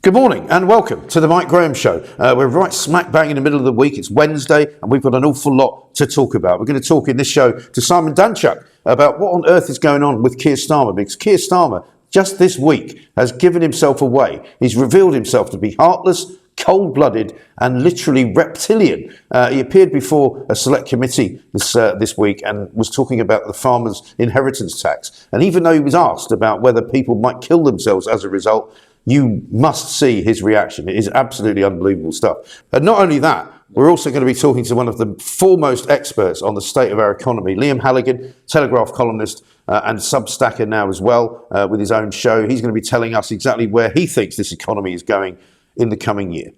Good morning and welcome to the Mike Graham Show. We're right smack bang in the middle of the week. It's Wednesday and we've got an awful lot to talk about. We're going to talk in this show to Simon Danczuk about what on earth is going on with Keir Starmer, because Keir Starmer just this week has given himself away. He's revealed himself to be heartless, cold-blooded and literally reptilian. He appeared before a select committee this week and was talking about the farmers' inheritance tax. And even though he was asked about whether people might kill themselves as a result, you must see his reaction. It is absolutely unbelievable stuff. And not only that, we're also going to be talking to one of the foremost experts on the state of our economy, Liam Halligan, Telegraph columnist and Substacker now as well, with his own show. He's going to be telling us exactly where he thinks this economy is going in the coming year.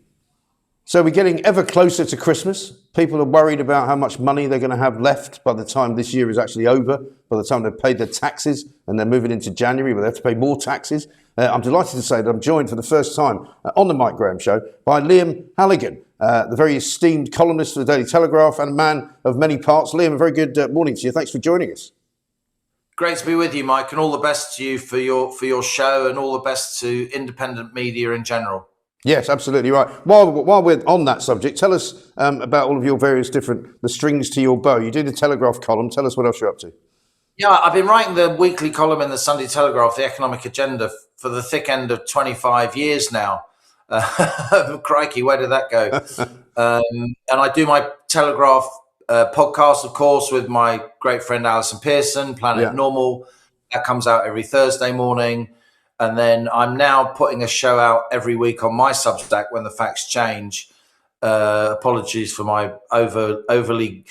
So we're getting ever closer to Christmas. People are worried about how much money they're going to have left by the time this year is actually over, by the time they've paid their taxes and they're moving into January where they have to pay more taxes. I'm delighted to say that I'm joined for the first time on the Mike Graham Show by Liam Halligan, the very esteemed columnist for the Daily Telegraph and a man of many parts. Liam, a very good morning to you. Thanks for joining us. Great to be with you, Mike, and all the best to you for your show and all the best to independent media in general. Yes, absolutely right. While we're on that subject, tell us about all of your various the strings to your bow. You do the Telegraph column. Tell us what else you're up to. Yeah, I've been writing the weekly column in the Sunday Telegraph, the economic agenda, for the thick end of 25 years now. Crikey, where did that go? And I do my Telegraph podcast, of course, with my great friend Alison Pearson, Planet Normal. That comes out every Thursday morning. And then I'm now putting a show out every week on my Substack, When the Facts Change. Apologies for my overly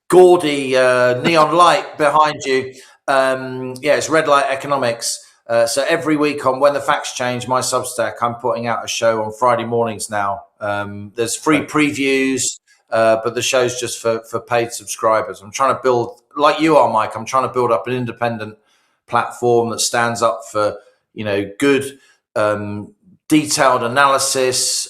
gaudy neon light behind you. It's red light economics. So every week on When the Facts Change, my Substack, I'm putting out a show on Friday mornings now. There's free previews, but the show's just for paid subscribers. I'm trying to build, like you are, Mike, I'm trying to build up an independent platform that stands up for, good, detailed analysis,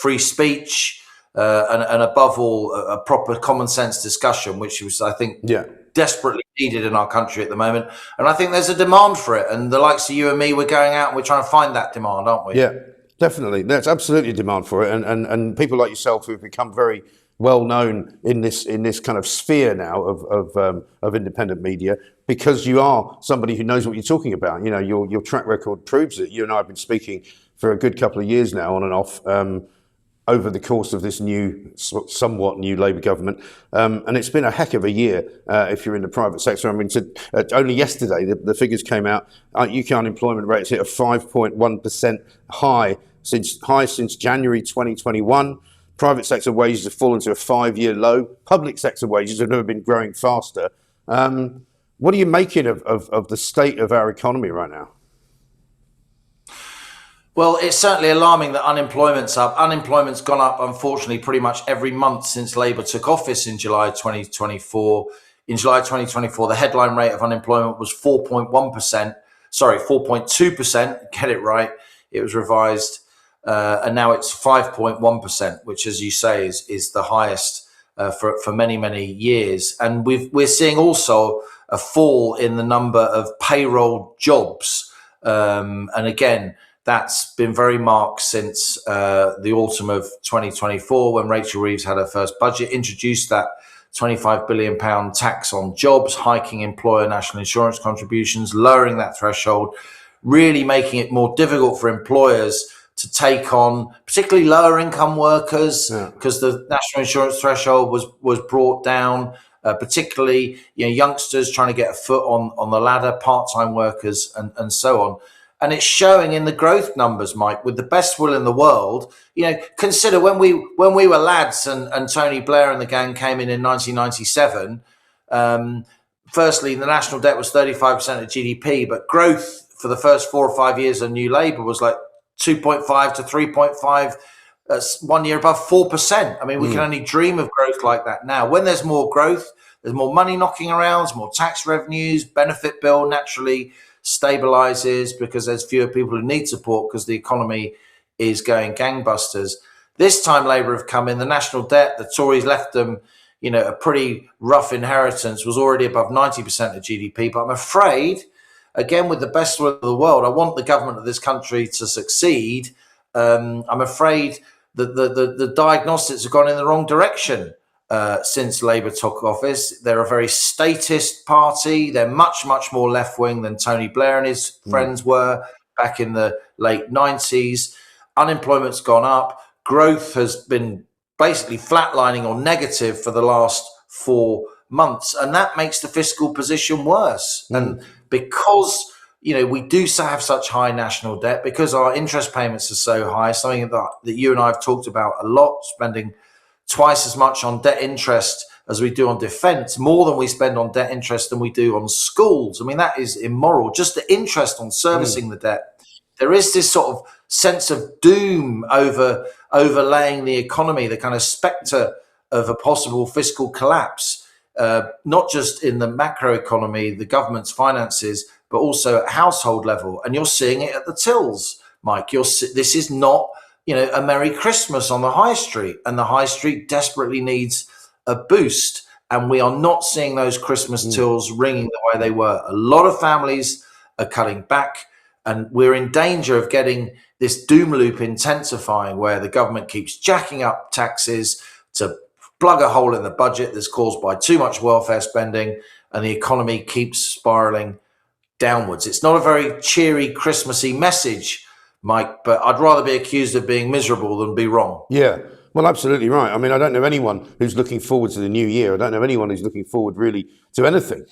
free speech, and above all, a proper common sense discussion, which was, I think, desperately needed in our country at the moment. And I think there's a demand for it. And the likes of you and me, we're going out and we're trying to find that demand, aren't we? Yeah, definitely. There's absolutely a demand for it. And people like yourself who've become very well known in this kind of sphere now of independent media, because you are somebody who knows what you're talking about. Your track record proves it. You and I have been speaking for a good couple of years now, on and off, over the course of this somewhat new Labour government. And it's been a heck of a year if you're in the private sector. I mean, only yesterday, the figures came out. UK unemployment rates hit a 5.1% high since January 2021. Private sector wages have fallen to a 5-year low. Public sector wages have never been growing faster. What are you making of the state of our economy right now? Well, it's certainly alarming that unemployment's up. Unemployment's gone up, unfortunately, pretty much every month since Labour took office in July 2024. In July 2024, the headline rate of unemployment was 4.2%. Get it right. It was revised. And now it's 5.1%, which, as you say, is the highest for many, many years. And we're seeing also a fall in the number of payroll jobs. And again, that's been very marked since the autumn of 2024, when Rachel Reeves had her first budget, introduced that £25 billion tax on jobs, hiking employer national insurance contributions, lowering that threshold, really making it more difficult for employers to take on particularly lower income workers, because the national insurance threshold was brought down, particularly youngsters trying to get a foot on the ladder, part-time workers and so on. And it's showing in the growth numbers, Mike, with the best will in the world. Consider when we were lads and Tony Blair and the gang came in 1997, firstly, the national debt was 35% of GDP, but growth for the first 4 or 5 years of New Labour was like 2.5 to 3.5, 1 year above 4%. I mean, we can only dream of growth like that now. When there's more growth, there's more money knocking around, there's more tax revenues, benefit bill naturally stabilizes because there's fewer people who need support because the economy is going gangbusters. This time Labour have come in, the national debt, the Tories left them, a pretty rough inheritance, was already above 90% of GDP. But I'm afraid again, with the best will of the world, I want the government of this country to succeed. I'm afraid that the diagnostics have gone in the wrong direction since Labour took office. They're a very statist party. They're much, much more left-wing than Tony Blair and his friends were back in the late 90s. Unemployment's gone up. Growth has been basically flatlining or negative for the last 4 months. And that makes the fiscal position worse. And because we do have such high national debt, because our interest payments are so high, something that you and I have talked about a lot, spending twice as much on debt interest as we do on defence, more than we spend on debt interest than we do on schools. I mean, that is immoral. Just the interest on servicing the debt. There is this sort of sense of doom overlaying the economy, the kind of spectre of a possible fiscal collapse, not just in the macroeconomy, the government's finances, but also at household level. And you're seeing it at the tills, Mike. This is not, a Merry Christmas on the high street, and the high street desperately needs a boost. And we are not seeing those Christmas tills ringing the way they were. A lot of families are cutting back, and we're in danger of getting this doom loop intensifying, where the government keeps jacking up taxes to plug a hole in the budget that's caused by too much welfare spending, and the economy keeps spiraling downwards. It's not a very cheery, Christmassy message, Mike, but I'd rather be accused of being miserable than be wrong. Yeah, well, absolutely right. I mean, I don't know anyone who's looking forward to the new year. I don't know anyone who's looking forward really to anything.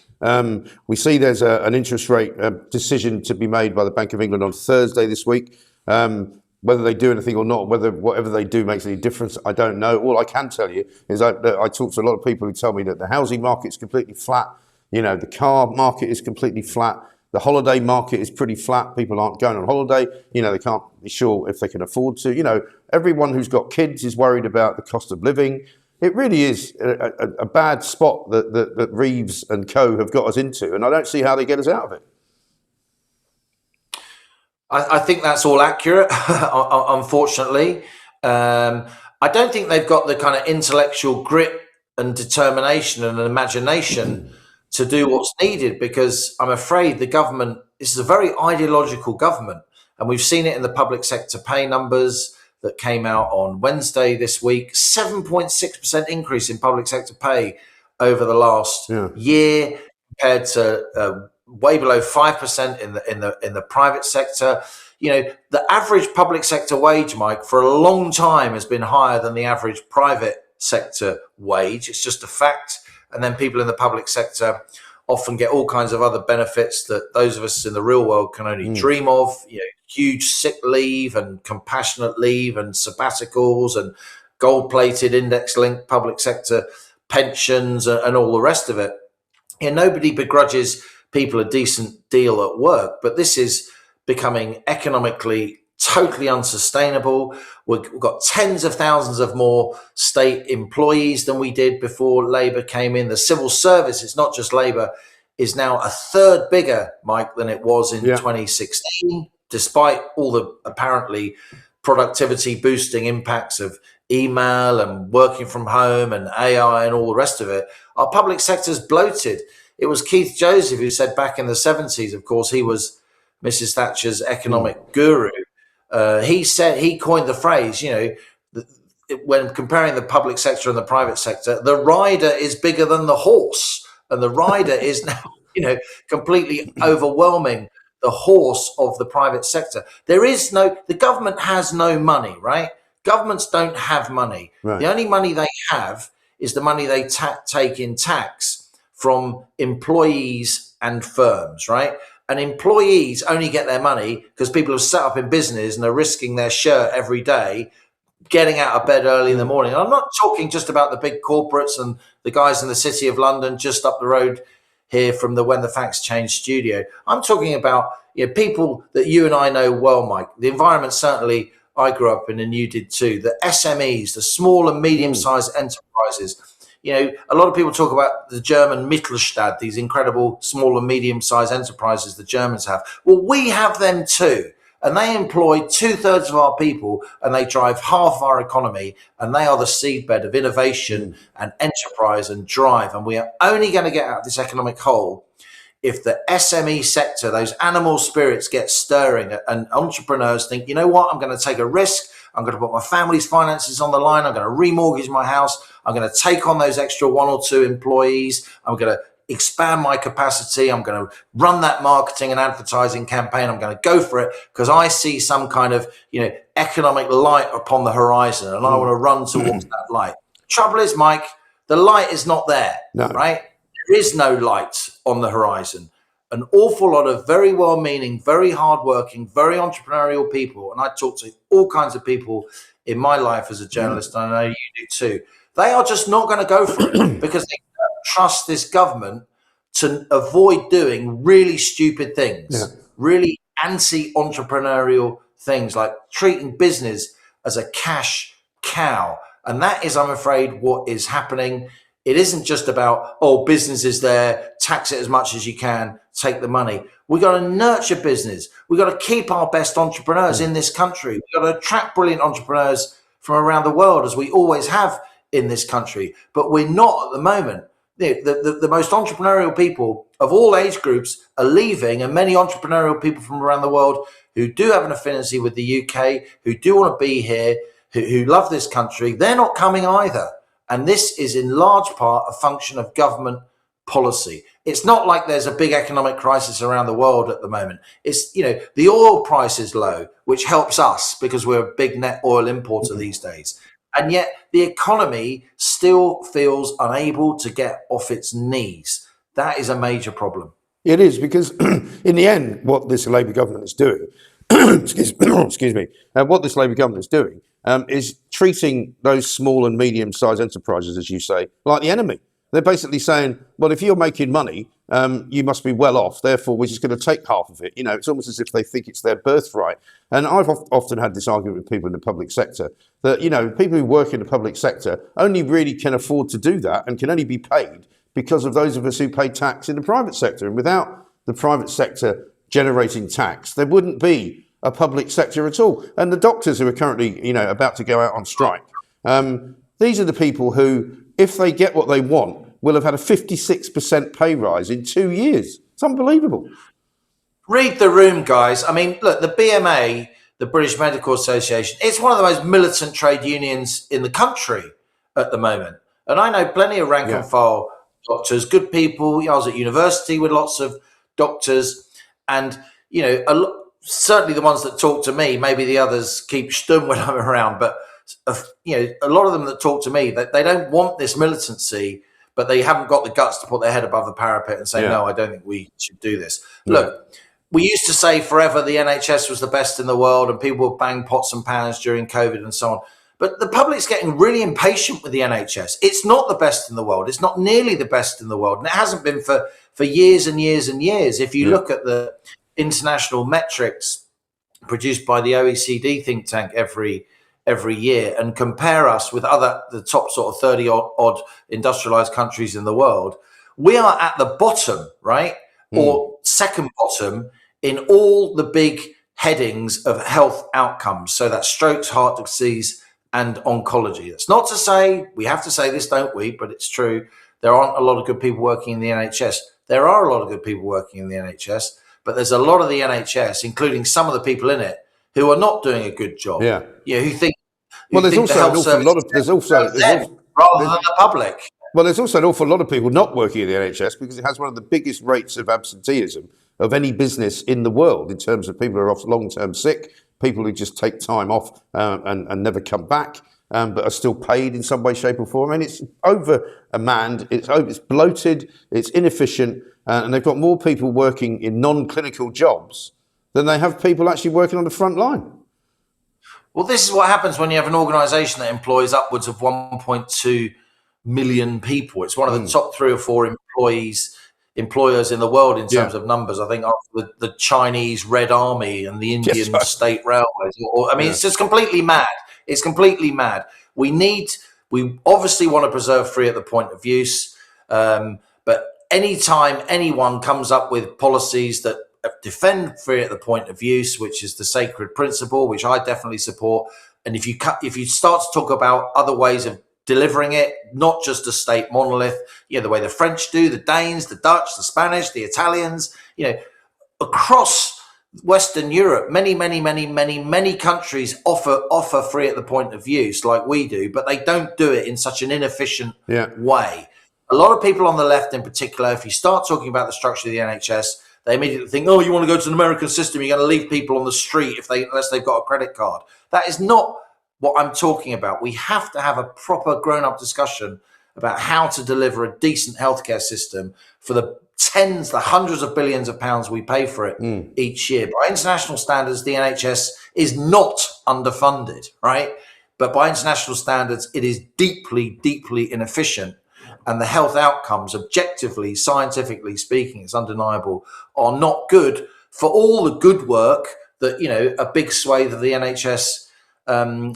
We see there's an interest rate decision to be made by the Bank of England on Thursday this week. Whether they do anything or not, whether whatever they do makes any difference, I don't know. All I can tell you is I talked to a lot of people who tell me that the housing market's completely flat. The car market is completely flat. The holiday market is pretty flat. People aren't going on holiday. They can't be sure if they can afford to. Everyone who's got kids is worried about the cost of living. It really is a bad spot that Reeves and co have got us into, and I don't see how they get us out of it. I think that's all accurate, unfortunately. I don't think they've got the kind of intellectual grit and determination and imagination to do what's needed, because I'm afraid the government, this is a very ideological government, and we've seen it in the public sector pay numbers that came out on Wednesday this week. 7.6% increase in public sector pay over the last year, compared to way below 5% in the private sector. The average public sector wage, Mike, for a long time has been higher than the average private sector wage. It's just a fact. And then people in the public sector often get all kinds of other benefits that those of us in the real world can only dream of. Huge sick leave and compassionate leave and sabbaticals and gold-plated index-linked public sector pensions and all the rest of it. Nobody begrudges people a decent deal at work, but this is becoming economically totally unsustainable. We've got tens of thousands of more state employees than we did before Labour came in. The civil service, it's not just Labour, is now a third bigger, Mike, than it was in 2016, despite all the apparently productivity boosting impacts of email and working from home and AI and all the rest of it. Our public sector's bloated. It was Keith Joseph who said back in the 70s, of course, he was Mrs. Thatcher's economic guru. He coined the phrase, when comparing the public sector and the private sector, the rider is bigger than the horse, and the rider is now, completely overwhelming the horse of the private sector. The government has no money, right? Governments don't have money. Right. The only money they have is the money they take in tax from employees and firms, right? And employees only get their money because people have set up in business and are risking their shirt every day, getting out of bed early in the morning. And I'm not talking just about the big corporates and the guys in the City of London just up the road here from the When the Facts Change studio. I'm talking about people that you and I know well, Mike. The environment certainly I grew up in, and you did too. The SMEs, the small and medium-sized enterprises. A lot of people talk about the German Mittelstand, these incredible small and medium-sized enterprises the Germans have. Well, we have them too. And they employ 2/3 of our people, and they drive half of our economy, and they are the seedbed of innovation and enterprise and drive. And we are only going to get out of this economic hole if the SME sector, those animal spirits get stirring and entrepreneurs think, you know what, I'm going to take a risk. I'm going to put my family's finances on the line. I'm going to remortgage my house. I'm going to take on those extra 1 or 2 employees. I'm going to expand my capacity. I'm going to run that marketing and advertising campaign. I'm going to go for it because I see some kind of, economic light upon the horizon and I want to run towards that light. Trouble is, Mike, the light is not there, right? There is no light on the horizon. An awful lot of very well-meaning, very hardworking, very entrepreneurial people, and I talk to all kinds of people in my life as a journalist, and I know you do too, they are just not going to go for it because they don't trust this government to avoid doing really stupid things, really anti-entrepreneurial things like treating business as a cash cow. And that is, I'm afraid, what is happening. It isn't just about, business is there, tax it as much as you can, take the money. We got to nurture business. We got to keep our best entrepreneurs in this country. We got to attract brilliant entrepreneurs from around the world, as we always have in this country. But we're not at the moment. The most entrepreneurial people of all age groups are leaving, and many entrepreneurial people from around the world who do have an affinity with the UK, who do want to be here, who love this country, they're not coming either. And this is in large part a function of government policy. It's not like there's a big economic crisis around the world at the moment. It's, the oil price is low, which helps us because we're a big net oil importer these days. And yet the economy still feels unable to get off its knees. That is a major problem. It is, because in the end, what this Labour government is doing, excuse me, what this Labour government is doing is treating those small and medium-sized enterprises, as you say, like the enemy. They're basically saying, well, if you're making money, you must be well off, therefore we're just going to take half of it. It's almost as if they think it's their birthright. And I've often had this argument with people in the public sector that, people who work in the public sector only really can afford to do that and can only be paid because of those of us who pay tax in the private sector. And without the private sector generating tax, there wouldn't be a public sector at all. And the doctors who are currently, about to go out on strike, these are the people who, if they get what they want, will have had a 56% pay rise in 2 years. It's unbelievable. Read the room, guys. I mean, look, the BMA, the British Medical Association, it's one of the most militant trade unions in the country at the moment. And I know plenty of rank and file doctors, good people. I was at university with lots of doctors, and certainly the ones that talk to me. Maybe the others keep stum when I'm around, but a lot of them that talk to me, they don't want this militancy, but they haven't got the guts to put their head above the parapet and say, no, I don't think we should do this. Look, we used to say forever the NHS was the best in the world, and people would bang pots and pans during COVID and so on. But the public's getting really impatient with the NHS. It's not the best in the world. It's not nearly the best in the world. And it hasn't been for years and years and years. If you look at the international metrics produced by the OECD think tank every year and compare us with the top sort of 30 odd industrialized countries in the world, we are at the bottom, right? Or second bottom in all the big headings of health outcomes. So that's strokes, heart disease, and oncology. That's not to say, we have to say this, don't we? But it's true. There aren't a lot of good people working in the NHS. There are a lot of good people working in the NHS, but there's a lot of the NHS, including some of the people in it, who are not doing a good job. Who think. Well, there's also an awful lot of rather than the public. Well, there's also an awful lot of people not working in the NHS because it has one of the biggest rates of absenteeism of any business in the world in terms of people who are off long-term sick, people who just take time off and never come back, but are still paid in some way, shape or form. And it's over-manned, it's bloated, it's inefficient, and they've got more people working in non-clinical jobs than they have people actually working on the front line. Well, this is what happens when you have an organisation that employs upwards of 1.2 million people. It's one of the top 3 or 4 employers in the world in terms of numbers. I think after the Chinese Red Army and the Indian State Railways. It's just completely mad. It's completely mad. We obviously want to preserve free at the point of use, but anytime anyone comes up with policies that defend free at the point of use, which is the sacred principle, which I definitely support, and if you start to talk about other ways of delivering it, not just a state monolith, the way the French do, the Danes, the Dutch, the Spanish, the Italians, across Western Europe, many countries offer free at the point of use like we do, but they don't do it in such an inefficient way. A lot of people on the left in particular, if you start talking about the structure of the NHS, they immediately think, oh, you want to go to an American system, you're going to leave people on the street unless they've got a credit card. That is not what I'm talking about. We have to have a proper grown-up discussion about how to deliver a decent healthcare system for the hundreds of billions of pounds we pay for it each year. By international standards, the NHS is not underfunded, right? But by international standards, it is deeply, deeply inefficient. And the health outcomes, objectively, scientifically speaking, it's undeniable, are not good for all the good work that, a big swathe of the NHS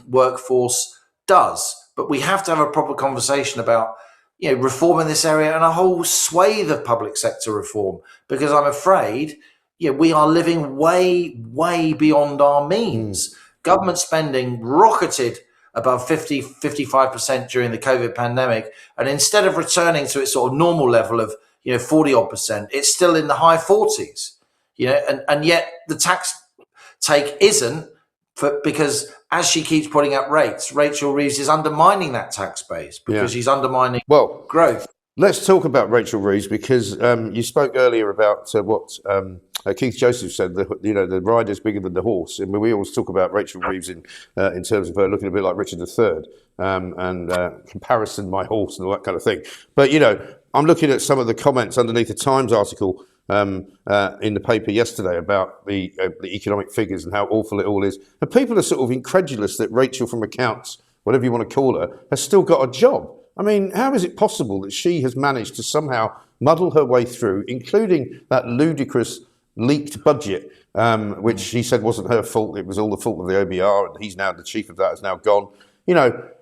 workforce does. But we have to have a proper conversation about, reform in this area and a whole swathe of public sector reform, because I'm afraid, we are living way, way beyond our means. Government spending rocketed above 55% during the COVID pandemic. And instead of returning to its sort of normal level of, 40 odd percent, it's still in the high 40s, and yet the tax take isn't, because as she keeps putting up rates, Rachel Reeves is undermining that tax base because she's undermining growth. Let's talk about Rachel Reeves, because you spoke earlier about what Keith Joseph said, the rider's bigger than the horse. And we always talk about Rachel Reeves in terms of her looking a bit like Richard III and comparison my horse and all that kind of thing. But, I'm looking at some of the comments underneath the Times article in the paper yesterday about the economic figures and how awful it all is. And people are sort of incredulous that Rachel from accounts, whatever you want to call her, has still got a job. I mean, how is it possible that she has managed to somehow muddle her way through, including that ludicrous leaked budget, which she said wasn't her fault, it was all the fault of the OBR, and he's now the chief of that, is now gone.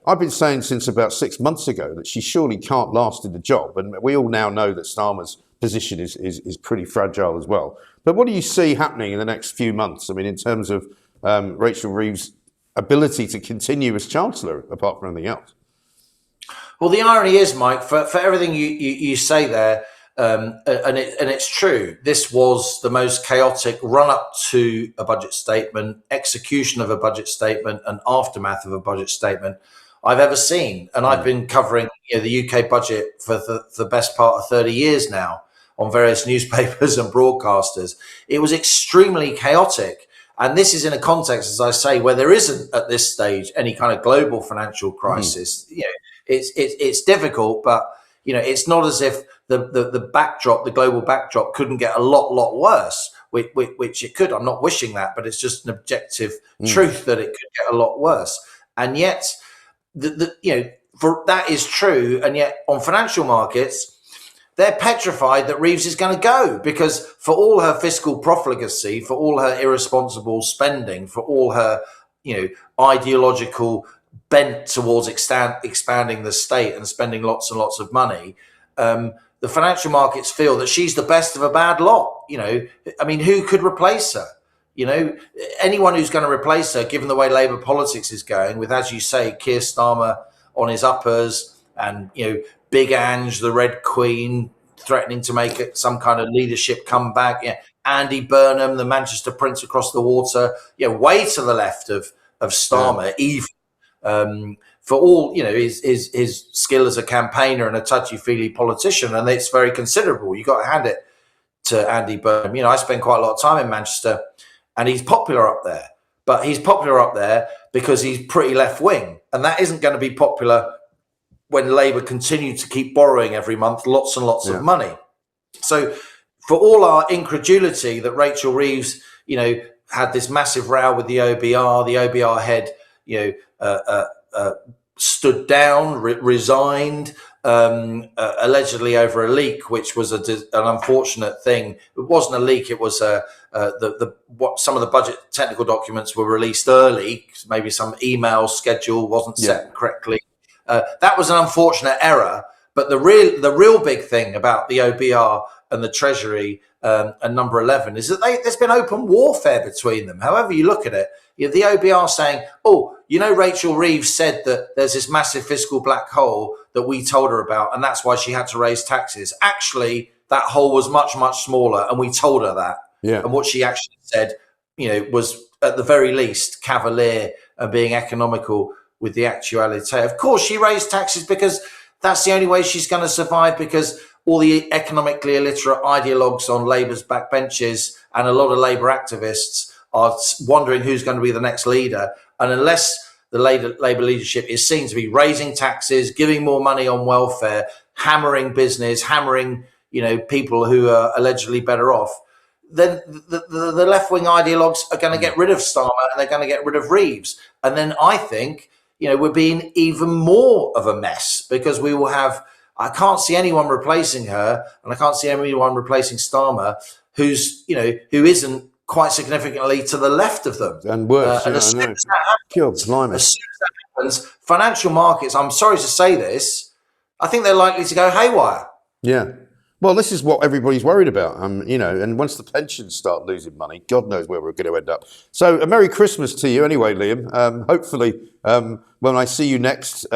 I've been saying since about 6 months ago that she surely can't last in the job, and we all now know that Starmer's position is pretty fragile as well. But what do you see happening in the next few months? I mean, in terms of Rachel Reeves' ability to continue as Chancellor, apart from anything else? Well, the irony is, Mike, for everything you say there, and it's true, this was the most chaotic run-up to a budget statement, execution of a budget statement, and aftermath of a budget statement I've ever seen. And I've been covering the UK budget for the best part of 30 years now on various newspapers and broadcasters. It was extremely chaotic. And this is in a context, as I say, where there isn't at this stage any kind of global financial crisis. It's difficult, but it's not as if the backdrop, the global backdrop, couldn't get a lot worse, which it could. I'm not wishing that, but it's just an objective truth that it could get a lot worse. And yet, that is true. And yet, on financial markets, they're petrified that Reeves is going to go, because for all her fiscal profligacy, for all her irresponsible spending, for all her ideological bent towards expanding the state and spending lots and lots of money, the financial markets feel that she's the best of a bad lot. I mean, who could replace her? Anyone who's going to replace her, given the way Labour politics is going, with, as you say, Keir Starmer on his uppers, and Big Ange, the Red Queen, threatening to make it some kind of leadership comeback. Andy Burnham, the Manchester Prince across the water, way to the left of Starmer, even. For all his skill as a campaigner and a touchy-feely politician, and it's very considerable. You got to hand it to Andy Burnham. I spend quite a lot of time in Manchester, and he's popular up there. But he's popular up there because he's pretty left-wing, and that isn't going to be popular when Labour continue to keep borrowing every month lots and lots of money. So, for all our incredulity that Rachel Reeves, had this massive row with the OBR head, stood down, resigned, allegedly over a leak, which was an unfortunate thing. It wasn't a leak; it was some of the budget technical documents were released early. Maybe some email schedule wasn't set correctly. That was an unfortunate error. But the real big thing about the OBR and the Treasury and Number 11 is that there's been open warfare between them. However you look at it, The OBR saying, oh, Rachel Reeves said that there's this massive fiscal black hole that we told her about, and that's why she had to raise taxes. Actually, that hole was much, much smaller, and we told her that. Yeah. And what she actually said, was at the very least cavalier and being economical with the actuality. Of course, she raised taxes because that's the only way she's going to survive, because all the economically illiterate ideologues on Labour's backbenches and a lot of Labour activists are wondering who's going to be the next leader. And unless the Labour leadership is seen to be raising taxes, giving more money on welfare, hammering business, hammering, people who are allegedly better off, then the left-wing ideologues are going to get rid of Starmer and they're going to get rid of Reeves. And then I think, we're being even more of a mess, because we will have, I can't see anyone replacing her, and I can't see anyone replacing Starmer who isn't quite significantly to the left of them. And worse, as soon as that happens, financial markets, I'm sorry to say this, I think they're likely to go haywire. Yeah. Well, this is what everybody's worried about, and once the pensions start losing money, God knows where we're going to end up. So a Merry Christmas to you anyway, Liam. Hopefully, when I see you next,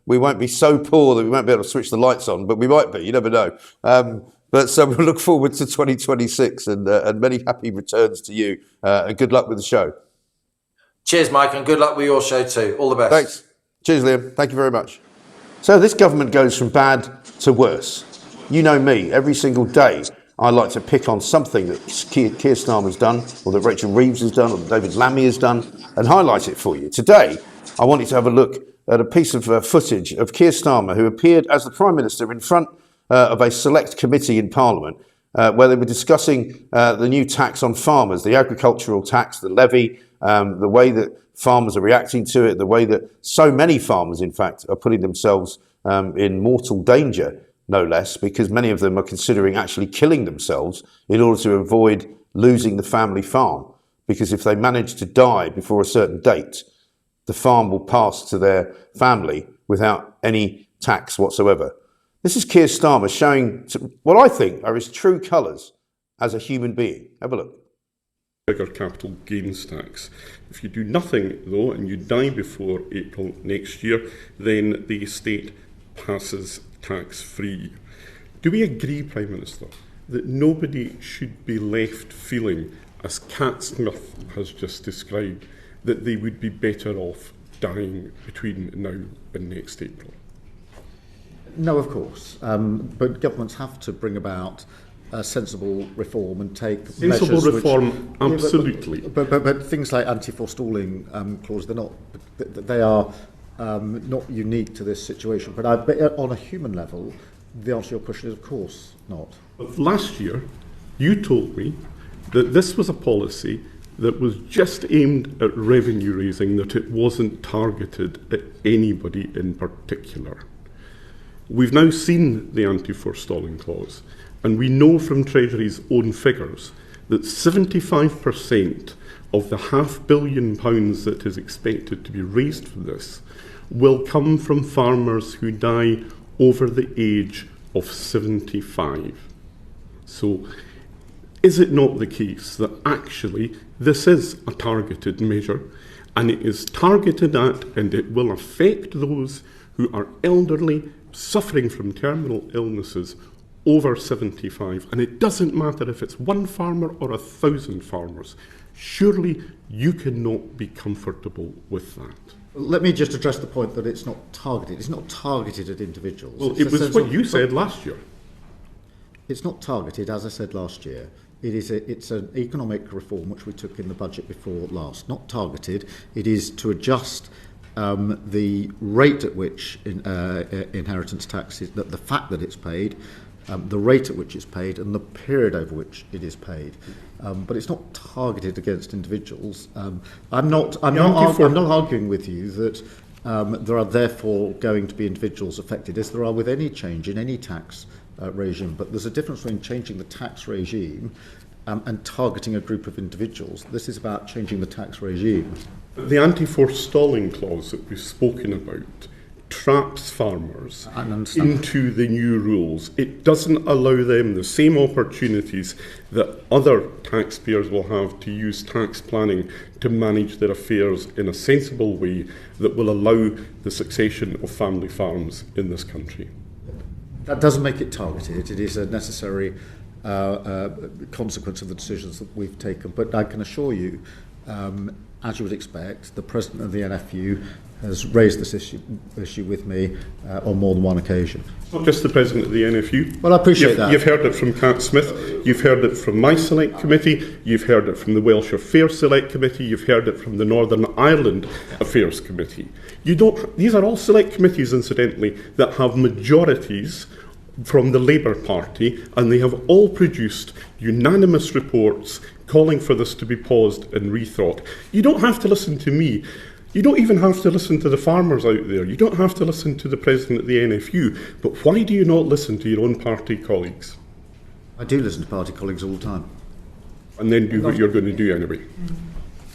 we won't be so poor that we won't be able to switch the lights on, but we might be, you never know. But so we'll look forward to 2026 and many happy returns to you, and good luck with the show. Cheers, Mike, and good luck with your show too. All the best. Thanks. Cheers, Liam. Thank you very much. So this government goes from bad to worse. You know me, every single day I like to pick on something that Keir Starmer's done, or that Rachel Reeves has done, or that David Lammy has done, and highlight it for you. Today, I wanted to have a look at a piece of footage of Keir Starmer, who appeared as the Prime Minister in front of a select committee in Parliament, where they were discussing the new tax on farmers, the agricultural tax, the levy, the way that farmers are reacting to it, the way that so many farmers, in fact, are putting themselves in mortal danger, no less, because many of them are considering actually killing themselves in order to avoid losing the family farm. Because if they manage to die before a certain date, the farm will pass to their family without any tax whatsoever. This is Keir Starmer showing what I think are his true colours as a human being. Have a look. Bigger capital gains tax. If you do nothing, though, and you die before April next year, then the estate passes tax-free. Do we agree, Prime Minister, that nobody should be left feeling, as Cat Smith has just described, that they would be better off dying between now and next April? No, of course. But governments have to bring about sensible reform and take sensible measures reform, absolutely. But things like anti-forestalling clause, they are not unique to this situation. But on a human level, the answer to your question is, of course, not. But last year, you told me that this was a policy that was just aimed at revenue raising, that it wasn't targeted at anybody in particular. We've now seen the anti-forestalling clause, and we know from Treasury's own figures that 75% of the £500 million that is expected to be raised from this will come from farmers who die over the age of 75. So, is it not the case that actually this is a targeted measure, and it is targeted at, and it will affect those who are elderly, suffering from terminal illnesses over 75, and it doesn't matter if it's one farmer or 1,000 farmers. Surely you cannot be comfortable with that. Let me just address the point that it's not targeted. It's not targeted at individuals. Well, it was what you said last year. It's not targeted, as I said last year. It's an economic reform which we took in the budget before last. Not targeted. It is to adjust the rate at which inheritance tax is, the fact that it's paid, the rate at which it's paid, and the period over which it is paid. But it's not targeted against individuals. I'm not arguing with you that there are therefore going to be individuals affected, as there are with any change in any tax regime. But there's a difference between changing the tax regime and targeting a group of individuals. This is about changing the tax regime. The anti-forestalling clause that we've spoken about traps farmers I understand. into the new rules. It doesn't allow them the same opportunities that other taxpayers will have to use tax planning to manage their affairs in a sensible way that will allow the succession of family farms in this country. That doesn't make it targeted. It is a necessary consequence of the decisions that we've taken. But I can assure you, as you would expect, the president of the NFU has raised this issue with me on more than one occasion. Not just the president of the NFU. Well, I appreciate that. You've heard it from Cat Smith, you've heard it from my Select Committee, you've heard it from the Welsh Affairs Select Committee, you've heard it from the Northern Ireland Affairs Committee. These are all select committees, incidentally, that have majorities from the Labour Party, and they have all produced unanimous reports calling for this to be paused and rethought. You don't have to listen to me. You don't even have to listen to the farmers out there. You don't have to listen to the president of the NFU. But why do you not listen to your own party colleagues? I do listen to party colleagues all the time. And then do what you're going to do anyway.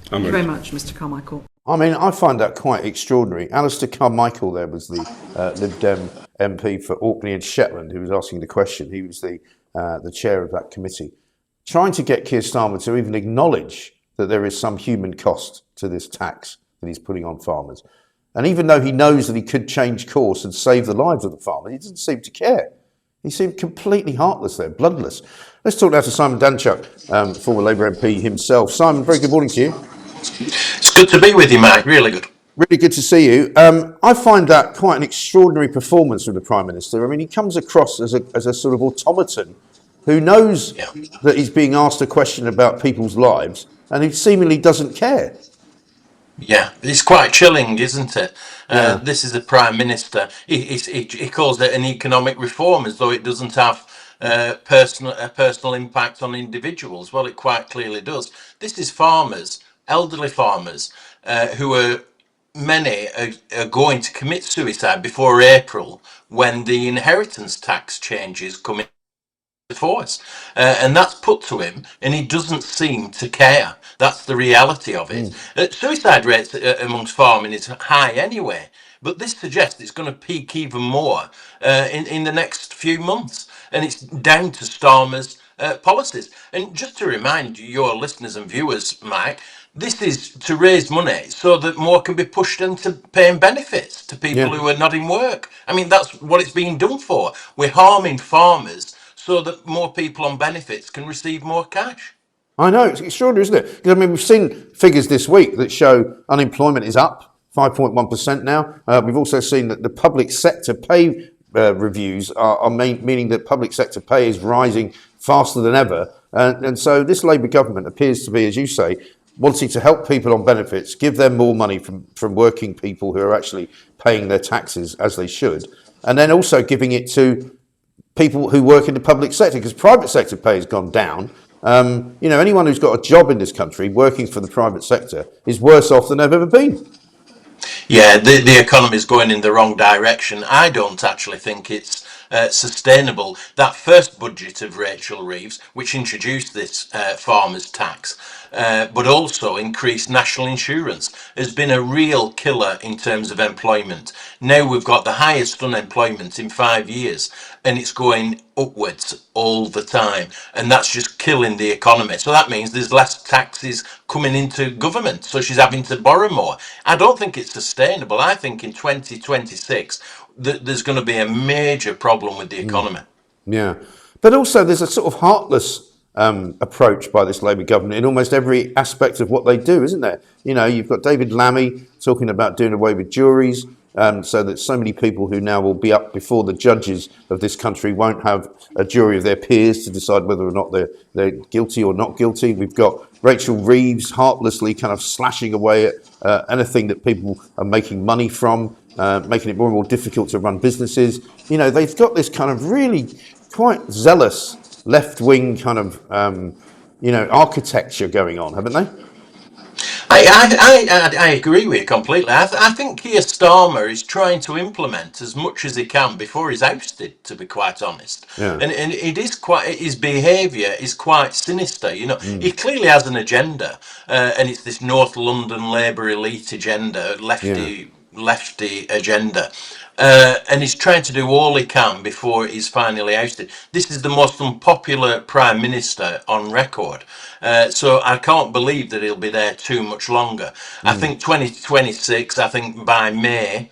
Thank you very much, Mr. Carmichael. I mean, I find that quite extraordinary. Alistair Carmichael there was the Lib Dem MP for Orkney and Shetland who was asking the question. He was the chair of that committee, trying to get Keir Starmer to even acknowledge that there is some human cost to this tax that he's putting on farmers. And even though he knows that he could change course and save the lives of the farmers, he doesn't seem to care. He seemed completely heartless there, bloodless. Let's talk now to Simon Danczuk, former Labour MP himself. Simon, very good morning to you. It's good to be with you, Mike. Really good. Really good to see you. I find that quite an extraordinary performance from the Prime Minister. I mean, he comes across as a sort of automaton who knows that he's being asked a question about people's lives and he seemingly doesn't care. Yeah, it's quite chilling, isn't it? This is the Prime Minister. He calls it an economic reform as though it doesn't have personal impact on individuals. Well, it quite clearly does. This is farmers, elderly farmers, many are going to commit suicide before April when the inheritance tax changes come in force, and that's put to him, and he doesn't seem to care. That's the reality of it. Suicide rates amongst farming is high anyway, but this suggests it's going to peak even more in the next few months, and it's down to Starmer's policies. And just to remind your listeners and viewers, Mike, this is to raise money so that more can be pushed into paying benefits to people who are not in work. I mean, that's what it's being done for. We're harming farmers so that more people on benefits can receive more cash. I know, it's extraordinary, isn't it? Because, I mean, we've seen figures this week that show unemployment is up 5.1% now. We've also seen that the public sector pay reviews are meaning that public sector pay is rising faster than ever. And so this Labour government appears to be, as you say, wanting to help people on benefits, give them more money from working people who are actually paying their taxes as they should, and then also giving it to people who work in the public sector, because private sector pay has gone down. Anyone who's got a job in this country working for the private sector is worse off than they've ever been. Yeah, the economy is going in the wrong direction. I don't actually think it's sustainable. That first budget of Rachel Reeves, which introduced this farmers' tax, but also increased national insurance, has been a real killer in terms of employment. Now we've got the highest unemployment in 5 years, and it's going upwards all the time, and that's just killing the economy. So that means there's less taxes coming into government, so she's having to borrow more. I don't think it's sustainable. I think in 2026 there's going to be a major problem with the economy. Yeah, but also there's a sort of heartless approach by this Labour government in almost every aspect of what they do, isn't there? You know, you've got David Lammy talking about doing away with juries, so that so many people who now will be up before the judges of this country won't have a jury of their peers to decide whether or not they're guilty or not guilty. We've got Rachel Reeves heartlessly kind of slashing away at anything that people are making money from, making it more and more difficult to run businesses. You know, they've got this kind of really quite zealous left-wing kind of, architecture going on, haven't they? I agree with you completely. I think Keir Starmer is trying to implement as much as he can before he's ousted, to be quite honest. Yeah. And it is quite, his behaviour is quite sinister. You know, he clearly has an agenda, and it's this North London Labour elite agenda, lefty agenda. and he's trying to do all he can before he's finally ousted. This is the most unpopular Prime Minister on record. So I can't believe that he'll be there too much longer. I think 2026, I think by May,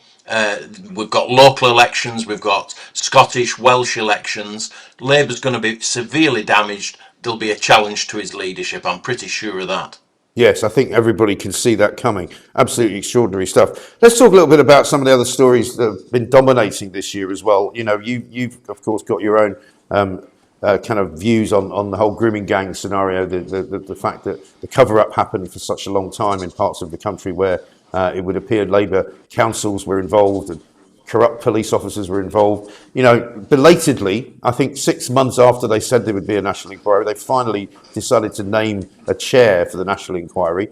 we've got local elections, we've got Scottish, Welsh elections. Labour's going to be severely damaged. There'll be a challenge to his leadership. I'm pretty sure of that. Yes, I think everybody can see that coming. Absolutely extraordinary stuff. Let's talk a little bit about some of the other stories that have been dominating this year as well. You know, you've of course got your own kind of views on the whole grooming gang scenario, the fact that the cover-up happened for such a long time in parts of the country where it would appear Labour councils were involved and corrupt police officers were involved. You know, belatedly, I think 6 months after they said there would be a national inquiry, they finally decided to name a chair for the national inquiry.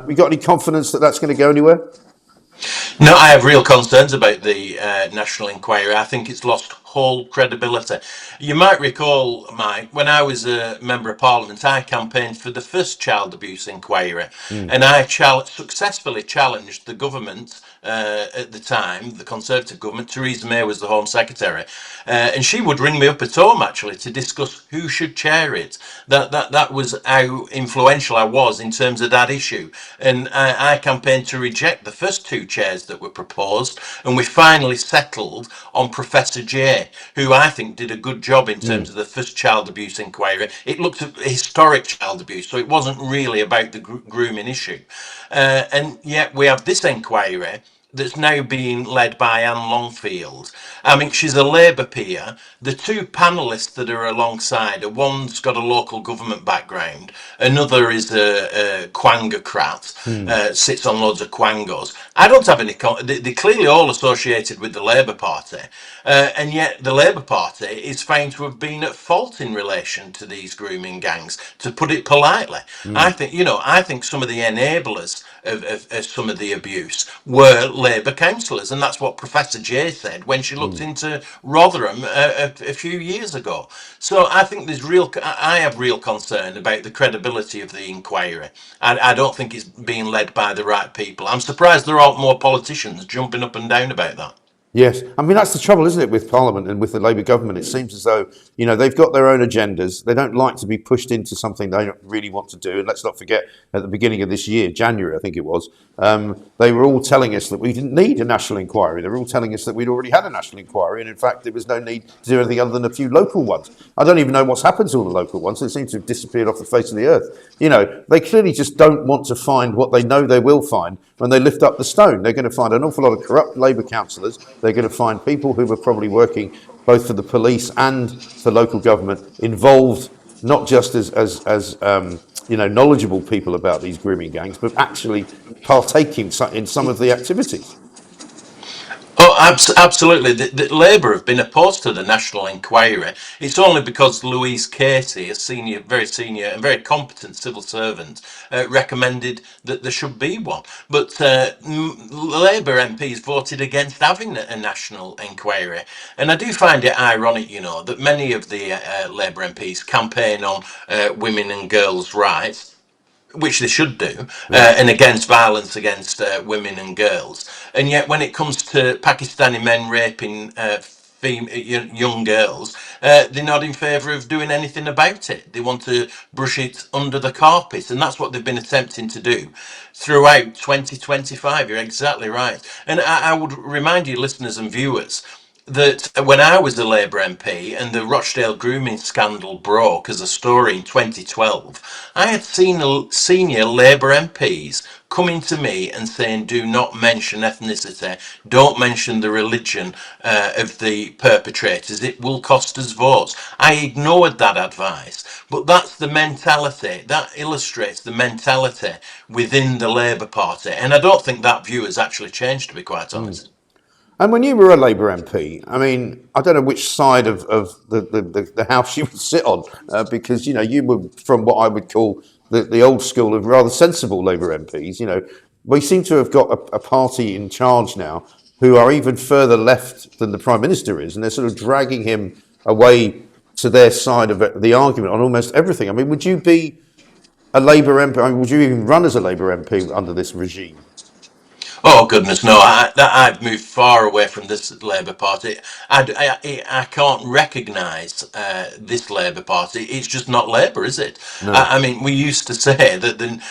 We got any confidence that that's going to go anywhere? No, I have real concerns about the national inquiry. I think it's lost whole credibility. You might recall, Mike, when I was a member of Parliament, I campaigned for the first child abuse inquiry, and I successfully challenged the government at the time, the Conservative government. Theresa May was the Home Secretary, and she would ring me up at home actually to discuss who should chair it. That was how influential I was in terms of that issue, and I campaigned to reject the first two chairs that were proposed, and we finally settled on Professor Jay, who I think did a good job in terms of the first child abuse inquiry. It looked at historic child abuse, so it wasn't really about the grooming issue. And yet we have this inquiry that's now being led by Anne Longfield. I mean, she's a Labour peer. The two panellists that are alongside her, one's got a local government background, another is a quangocrat, sits on loads of quangos. I don't have any, they're clearly all associated with the Labour Party, and yet the Labour Party is found to have been at fault in relation to these grooming gangs, to put it politely. I think some of the enablers of some of the abuse were Labour councillors, and that's what Professor Jay said when she looked into Rotherham a few years ago. So I think I have real concern about the credibility of the inquiry. I don't think it's being led by the right people. I'm surprised there aren't more politicians jumping up and down about that. Yes, I mean that's the trouble, isn't it, with Parliament and with the Labour government? It seems as though they've got their own agendas. They don't like to be pushed into something they don't really want to do. And let's not forget, at the beginning of this year, January, I think it was, they were all telling us that we didn't need a national inquiry. They were all telling us that we'd already had a national inquiry, and in fact, there was no need to do anything other than a few local ones. I don't even know what's happened to all the local ones. They seem to have disappeared off the face of the earth. They clearly just don't want to find what they know they will find when they lift up the stone. They're going to find an awful lot of corrupt Labour councillors. They're going to find people who were probably working both for the police and for local government, involved not just as knowledgeable people about these grooming gangs, but actually partaking in some of the activities. Oh, absolutely. The Labour have been opposed to the national inquiry. It's only because Louise Casey, a very senior and very competent civil servant, recommended that there should be one. But Labour MPs voted against having a national inquiry. And I do find it ironic, that many of the Labour MPs campaign on women and girls' rights, which they should do, and against violence against women and girls. And yet when it comes to Pakistani men raping young girls, they're not in favour of doing anything about it. They want to brush it under the carpet, and that's what they've been attempting to do throughout 2025. You're exactly right. And I would remind you, listeners and viewers, that when I was a Labour MP and the Rochdale grooming scandal broke as a story in 2012, I had seen senior Labour MPs coming to me and saying, do not mention ethnicity, don't mention the religion of the perpetrators, it will cost us votes. I ignored that advice, but that's the mentality, that illustrates the mentality within the Labour Party, and I don't think that view has actually changed, to be quite honest. And when you were a Labour MP, I mean, I don't know which side of the house you would sit on, because, you were from what I would call the old school of rather sensible Labour MPs. We seem to have got a party in charge now who are even further left than the Prime Minister is, and they're sort of dragging him away to their side of the argument on almost everything. I mean, would you be a Labour MP? I mean, would you even run as a Labour MP under this regime? Oh goodness, no! I've moved far away from this Labour Party. I can't recognise this Labour Party. It's just not Labour, is it? No. I mean, we used to say that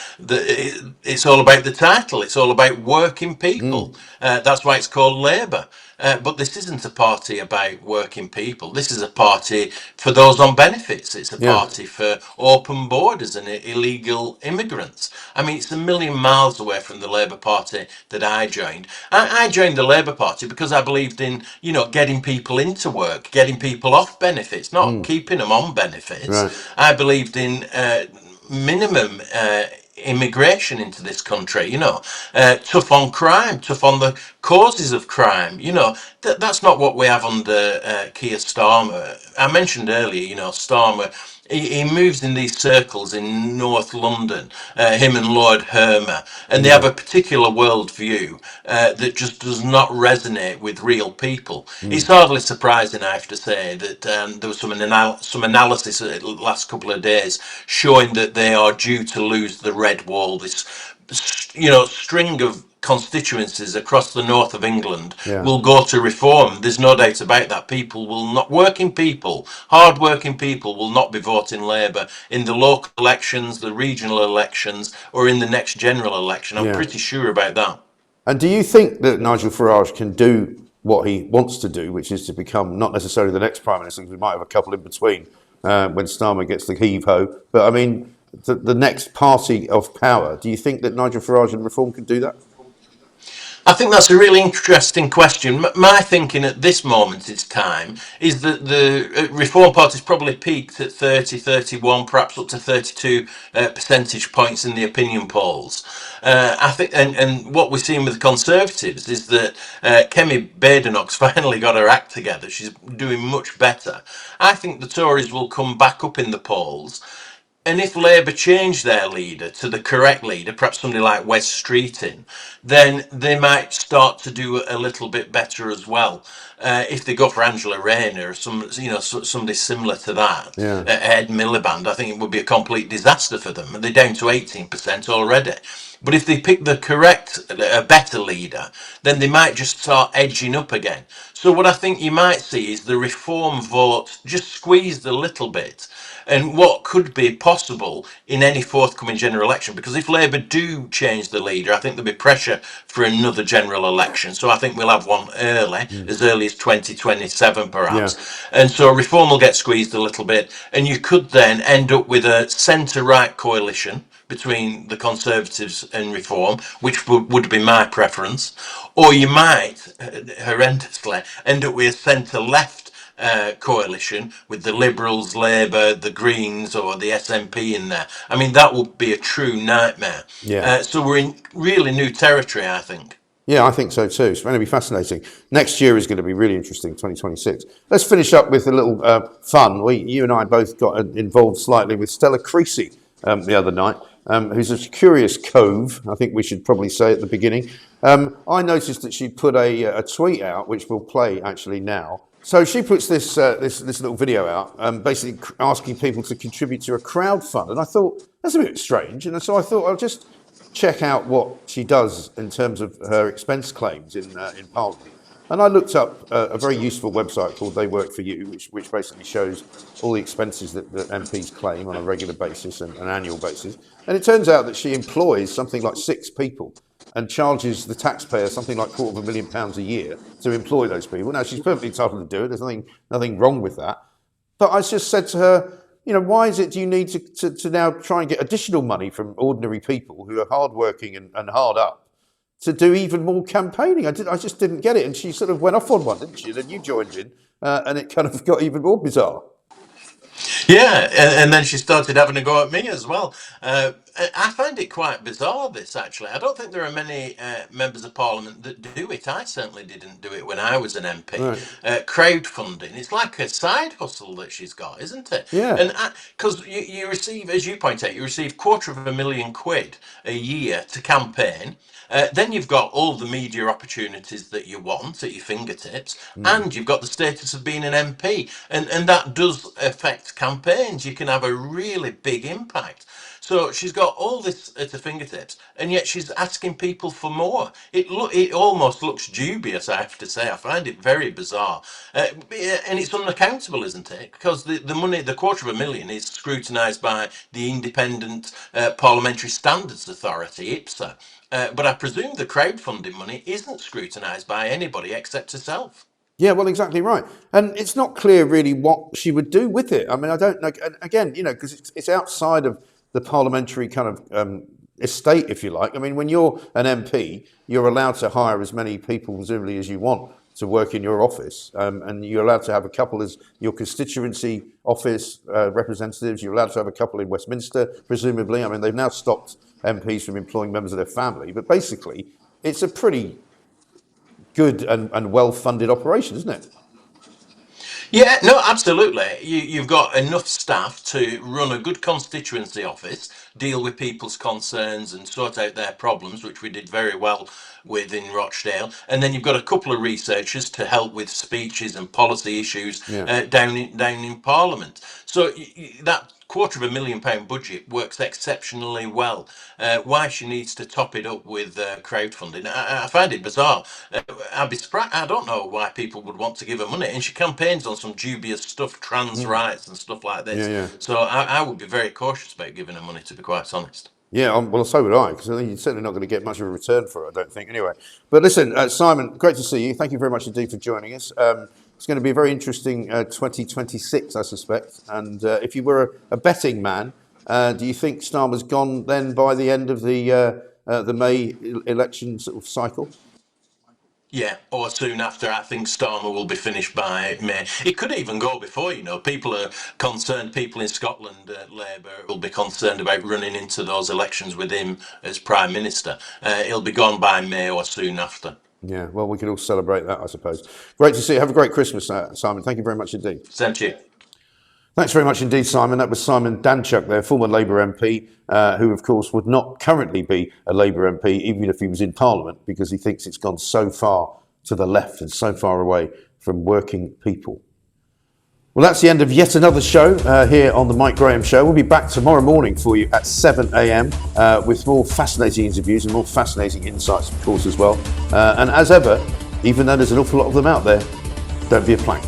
it's all about the title. It's all about working people. That's why it's called Labour. But this isn't a party about working people. This is a party for those on benefits. It's a Yeah. party for open borders and illegal immigrants. I mean, it's a million miles away from the Labour Party that I joined. I joined the Labour Party because I believed in, getting people into work, getting people off benefits, not keeping them on benefits. Right. I believed in minimum immigration into this country, tough on crime, tough on the causes of crime. That's not what we have under Keir Starmer. I mentioned earlier, Starmer, he moves in these circles in North London, him and Lord Hermer, and they have a particular worldview that just does not resonate with real people. It's hardly surprising, I have to say, that there was some analysis the last couple of days showing that they are due to lose the Red Wall, this string of constituencies across the north of England Yeah. will go to reform. There's no doubt about that. Hard-working people will not be voting Labour in the local elections, the regional elections, or in the next general election. I'm Yeah. pretty sure about that. And do you think that Nigel Farage can do what he wants to do, which is to become not necessarily the next Prime Minister, because we might have a couple in between when Starmer gets the heave-ho, but I mean, the next party of power? Do you think that Nigel Farage and Reform can do that? I think that's a really interesting question. My thinking at this moment in time is that the Reform Party's probably peaked at 30, 31, perhaps up to 32 percentage points in the opinion polls. I think, and what we're seeing with the Conservatives is that Kemi Badenoch's finally got her act together. She's doing much better. I think the Tories will come back up in the polls. And if Labour change their leader to the correct leader, perhaps somebody like Wes Streeting, then they might start to do a little bit better as well. If they go for Angela Rayner or somebody similar to that, Yeah. Ed Miliband, I think it would be a complete disaster for them. They're down to 18% already. But if they pick the correct, a better leader, then they might just start edging up again. So what I think you might see is the Reform vote just squeezed a little bit. And what could be possible in any forthcoming general election, because if Labour do change the leader, I think there'll be pressure for another general election. So I think we'll have one as early as 2027 perhaps. Yeah. And so Reform will get squeezed a little bit, and you could then end up with a centre-right coalition between the Conservatives and Reform, which would be my preference. Or you might, horrendously, end up with a centre-left coalition with the Liberals, Labour, the Greens, or the SNP in there. I mean, that would be a true nightmare. Yeah. So we're in really new territory, I think. Yeah, I think so too. It's going to be fascinating. Next year is going to be really interesting, 2026. Let's finish up with a little fun. You and I both got involved slightly with Stella Creasy the other night, who's a curious cove, I think we should probably say at the beginning. I noticed that she put a tweet out, which we'll play actually now. So she puts this little video out, basically asking people to contribute to a crowdfund. And I thought, that's a bit strange. And so I thought I'll just check out what she does in terms of her expense claims in Parliament. And I looked up a very useful website called They Work For You, which basically shows all the expenses that MPs claim on a regular basis and an annual basis. And it turns out that she employs something like 6 people and charges the taxpayer something like £250,000 a year to employ those people. Now, she's perfectly entitled to do it. There's nothing wrong with that. But I just said to her, why is it do you need to now try and get additional money from ordinary people who are hardworking and hard up to do even more campaigning? I just didn't get it. And she sort of went off on one, didn't she? Then you joined in, and it kind of got even more bizarre. Yeah, and then she started having a go at me as well. I find it quite bizarre, this, actually. I don't think there are many members of Parliament that do it. I certainly didn't do it when I was an MP. Right. Crowdfunding, it's like a side hustle that she's got, isn't it? Yeah. And because you receive, as you point out, you receive £250,000 a year to campaign. Then you've got all the media opportunities that you want at your fingertips, and you've got the status of being an MP, and that does affect campaigns. You can have a really big impact. So she's got all this at her fingertips, and yet she's asking people for more. It almost looks dubious, I have to say. I find it very bizarre. And it's unaccountable, isn't it? Because the money, the £250,000, is scrutinised by the Independent Parliamentary Standards Authority, IPSA. But I presume the crowdfunding money isn't scrutinised by anybody except herself. Yeah, well, exactly right. And it's not clear really what she would do with it. I mean, I don't know. And again, you know, because it's outside of the parliamentary kind of estate, if you like. I mean, when you're an MP, you're allowed to hire as many people, presumably, as you want to work in your office. And you're allowed to have a couple as your constituency office representatives. You're allowed to have a couple in Westminster, presumably. I mean, they've now stopped MPs from employing members of their family. But basically, it's a pretty good and well-funded operation, isn't it? Yeah, no, absolutely. You've got enough staff to run a good constituency office, deal with people's concerns and sort out their problems, which we did very well with in Rochdale. And then you've got a couple of researchers to help with speeches and policy issues down in Parliament. So that £250,000 budget works exceptionally well. Why she needs to top it up with crowdfunding, I find it bizarre. I'd be surprised. I don't know why people would want to give her money, and she campaigns on some dubious stuff, trans rights and stuff like this. So I would be very cautious about giving her money, to be quite honest. Yeah, well, so would I, because I think you're certainly not going to get much of a return for it, I don't think, anyway. But listen, Simon, great to see you. Thank you very much indeed for joining us. It's going to be a very interesting 2026, I suspect. And if you were a betting man, do you think Starmer's gone then by the end of the May election sort of cycle? Yeah, or soon after. I think Starmer will be finished by May. It could even go before, you know. People are concerned, people in Scotland, Labour, will be concerned about running into those elections with him as Prime Minister. He'll be gone by May or soon after. Yeah, well, we can all celebrate that, I suppose. Great to see you. Have a great Christmas, Simon. Thank you very much indeed. Same to you. Thanks very much indeed, Simon. That was Simon Danczuk, their former Labour MP, who, of course, would not currently be a Labour MP, even if he was in Parliament, because he thinks it's gone so far to the left and so far away from working people. Well, that's the end of yet another show here on the Mike Graham Show. We'll be back tomorrow morning for you at 7 a.m. With more fascinating interviews and more fascinating insights, of course, as well. And as ever, even though there's an awful lot of them out there, don't be a plank.